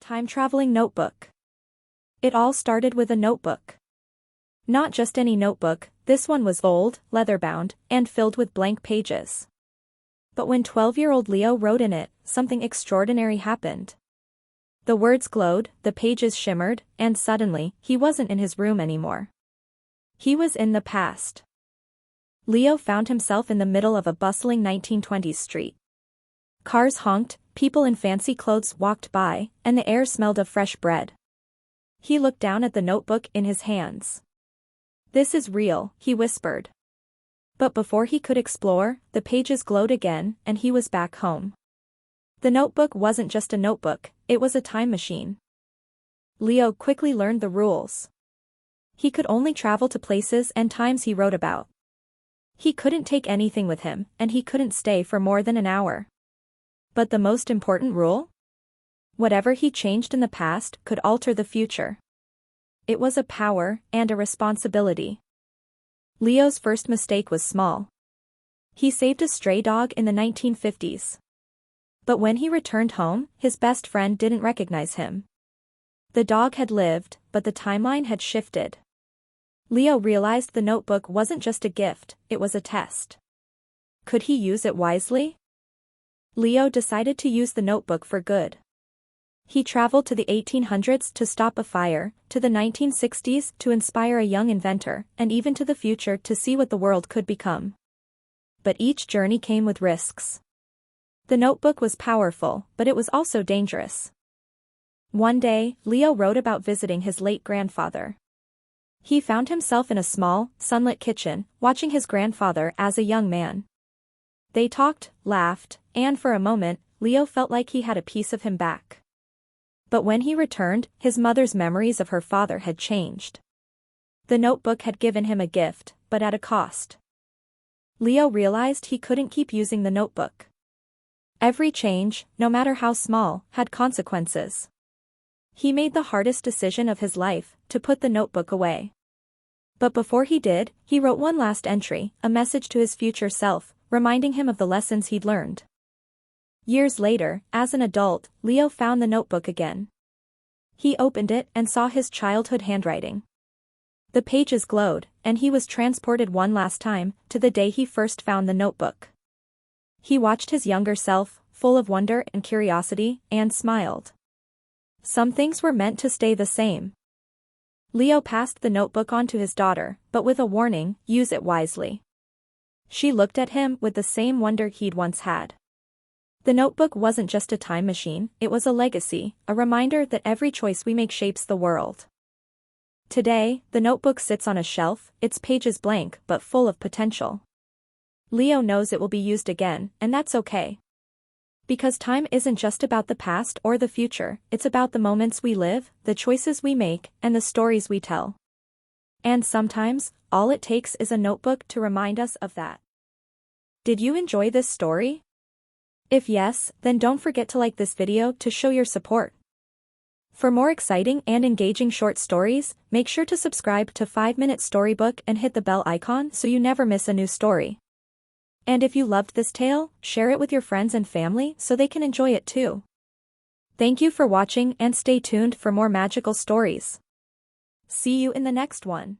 Time-traveling notebook. It all started with a notebook. Not just any notebook, this one was old, leather-bound, and filled with blank pages. But when 12-year-old Leo wrote in it, something extraordinary happened. The words glowed, the pages shimmered, and suddenly, he wasn't in his room anymore. He was in the past. Leo found himself in the middle of a bustling 1920s street. Cars honked, people in fancy clothes walked by, and the air smelled of fresh bread. He looked down at the notebook in his hands. "This is real," he whispered. But before he could explore, the pages glowed again, and he was back home. The notebook wasn't just a notebook, it was a time machine. Leo quickly learned the rules. He could only travel to places and times he wrote about. He couldn't take anything with him, and he couldn't stay for more than an hour. But the most important rule? Whatever he changed in the past could alter the future. It was a power and a responsibility. Leo's first mistake was small. He saved a stray dog in the 1950s. But when he returned home, his best friend didn't recognize him. The dog had lived, but the timeline had shifted. Leo realized the notebook wasn't just a gift, it was a test. Could he use it wisely? Leo decided to use the notebook for good. He traveled to the 1800s to stop a fire, to the 1960s to inspire a young inventor, and even to the future to see what the world could become. But each journey came with risks. The notebook was powerful, but it was also dangerous. One day, Leo wrote about visiting his late grandfather. He found himself in a small, sunlit kitchen, watching his grandfather as a young man. They talked, laughed, and for a moment, Leo felt like he had a piece of him back. But when he returned, his mother's memories of her father had changed. The notebook had given him a gift, but at a cost. Leo realized he couldn't keep using the notebook. Every change, no matter how small, had consequences. He made the hardest decision of his life, to put the notebook away. But before he did, he wrote one last entry, a message to his future self, reminding him of the lessons he'd learned. Years later, as an adult, Leo found the notebook again. He opened it and saw his childhood handwriting. The pages glowed, and he was transported one last time, to the day he first found the notebook. He watched his younger self, full of wonder and curiosity, and smiled. Some things were meant to stay the same. Leo passed the notebook on to his daughter, but with a warning: use it wisely. She looked at him with the same wonder he'd once had. The notebook wasn't just a time machine, it was a legacy, a reminder that every choice we make shapes the world. Today, the notebook sits on a shelf, its pages blank but full of potential. Leo knows it will be used again, and that's okay. Because time isn't just about the past or the future, it's about the moments we live, the choices we make, and the stories we tell. And sometimes, all it takes is a notebook to remind us of that. Did you enjoy this story? If yes, then don't forget to like this video to show your support. For more exciting and engaging short stories, make sure to subscribe to 5-Minute Storybook and hit the bell icon so you never miss a new story. And if you loved this tale, share it with your friends and family so they can enjoy it too. Thank you for watching and stay tuned for more magical stories. See you in the next one.